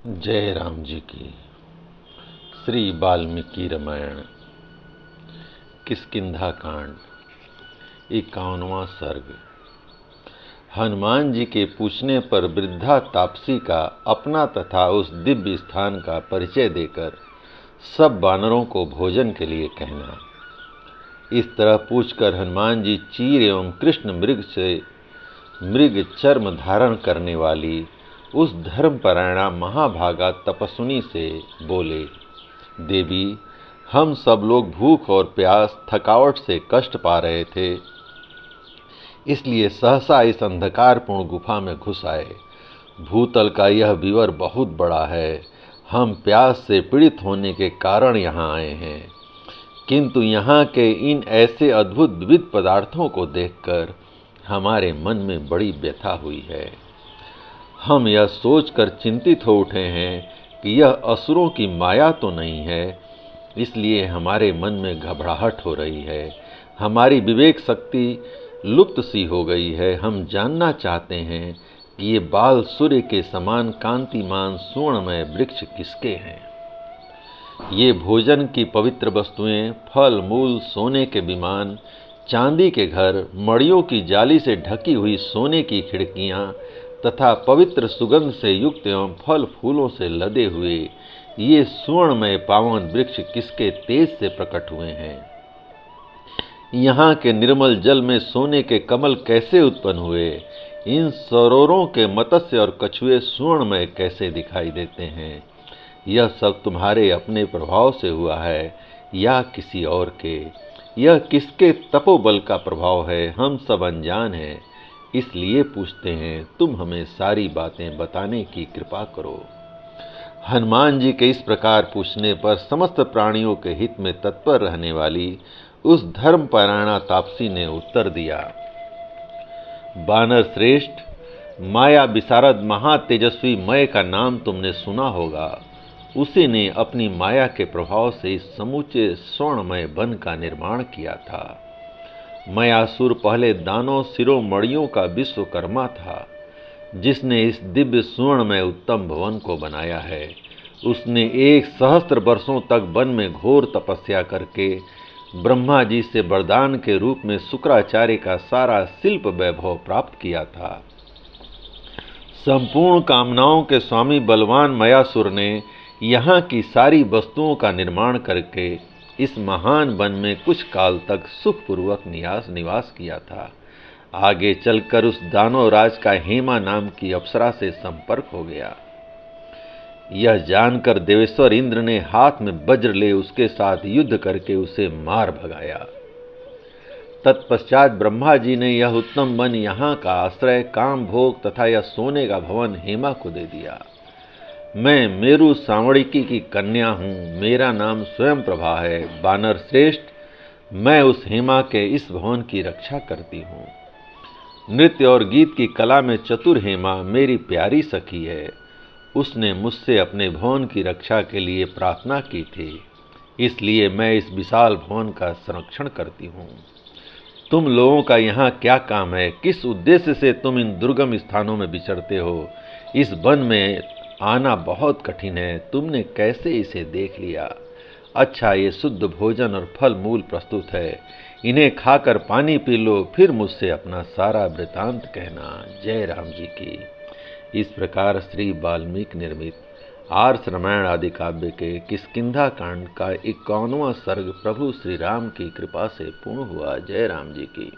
जय राम जी की। श्री वाल्मीकि रामायण किष्किंधा कांड 51वां सर्ग। हनुमान जी के पूछने पर वृद्धा तापसी का अपना तथा उस दिव्य स्थान का परिचय देकर सब वानरों को भोजन के लिए कहना। इस तरह पूछकर हनुमान जी चीर एवं कृष्ण मृग चर्म धारण करने वाली उस धर्मपरायणा महाभागा तपस्विनी से बोले, देवी, हम सब लोग भूख और प्यास थकावट से कष्ट पा रहे थे, इसलिए सहसा इस अंधकारपूर्ण गुफा में घुस आए। भूतल का यह विवर बहुत बड़ा है, हम प्यास से पीड़ित होने के कारण यहाँ आए हैं, किंतु यहाँ के इन ऐसे अद्भुत विविध पदार्थों को देखकर हमारे मन में बड़ी व्यथा हुई है। हम यह सोचकर चिंतित हो उठे हैं कि यह असुरों की माया तो नहीं है, इसलिए हमारे मन में घबराहट हो रही है। हमारी विवेक शक्ति लुप्त सी हो गई है। हम जानना चाहते हैं कि ये बाल सूर्य के समान कांतिमान सुवर्णमय वृक्ष किसके हैं। ये भोजन की पवित्र वस्तुएं, फल मूल, सोने के विमान, चांदी के घर, मड़ियों की जाली से ढकी हुई सोने की खिड़कियां तथा पवित्र सुगंध से युक्त एवं फल फूलों से लदे हुए ये सुवर्णमय पावन वृक्ष किसके तेज से प्रकट हुए हैं। यहाँ के निर्मल जल में सोने के कमल कैसे उत्पन्न हुए। इन सरोवरों के मत्स्य और कछुए सुवर्णमय कैसे दिखाई देते हैं। यह सब तुम्हारे अपने प्रभाव से हुआ है या किसी और के। यह किसके तपोबल का प्रभाव है, हम सब अनजान हैं, इसलिए पूछते हैं, तुम हमें सारी बातें बताने की कृपा करो। हनुमान जी के इस प्रकार पूछने पर समस्त प्राणियों के हित में तत्पर रहने वाली उस धर्मपरायणा तापसी ने उत्तर दिया, वानर श्रेष्ठ, माया विशारद महातेजस्वी मय का नाम तुमने सुना होगा। उसी ने अपनी माया के प्रभाव से इस समूचे स्वर्णमय वन का निर्माण किया था। मयासुर पहले दानों सिरों मणियों का विश्वकर्मा था, जिसने इस दिव्य सुवर्णमय उत्तम भवन को बनाया है। उसने 1 सहस्त्र वर्षों तक वन में घोर तपस्या करके ब्रह्मा जी से वरदान के रूप में शुक्राचार्य का सारा शिल्प वैभव प्राप्त किया था। संपूर्ण कामनाओं के स्वामी बलवान मयासुर ने यहाँ की सारी वस्तुओं का निर्माण करके इस महान वन में कुछ काल तक सुखपूर्वक निवास किया था। आगे चलकर उस दानव राज का हेमा नाम की अप्सरा से संपर्क हो गया। यह जानकर देवेश्वर इंद्र ने हाथ में वज्र ले उसके साथ युद्ध करके उसे मार भगाया। तत्पश्चात ब्रह्मा जी ने यह उत्तम वन, यहाँ का आश्रय, काम भोग तथा यह सोने का भवन हेमा को दे दिया। मैं मेरु सांवड़िकी की कन्या हूँ, मेरा नाम स्वयं प्रभा है। वानर श्रेष्ठ, मैं उस हेमा के इस भवन की रक्षा करती हूँ। नृत्य और गीत की कला में चतुर हेमा मेरी प्यारी सखी है। उसने मुझसे अपने भवन की रक्षा के लिए प्रार्थना की थी, इसलिए मैं इस विशाल भवन का संरक्षण करती हूँ। तुम लोगों का यहाँ क्या काम है, किस उद्देश्य से तुम इन दुर्गम स्थानों में विचरते हो। इस वन में आना बहुत कठिन है, तुमने कैसे इसे देख लिया। अच्छा, ये शुद्ध भोजन और फल मूल प्रस्तुत है, इन्हें खाकर पानी पी लो, फिर मुझसे अपना सारा वृतांत कहना। जय राम जी की। इस प्रकार श्री वाल्मीकि निर्मित आर्ष रामायण आदि काव्य के किष्किंधा कांड का 51वां सर्ग प्रभु श्री राम की कृपा से पूर्ण हुआ। जय राम जी की।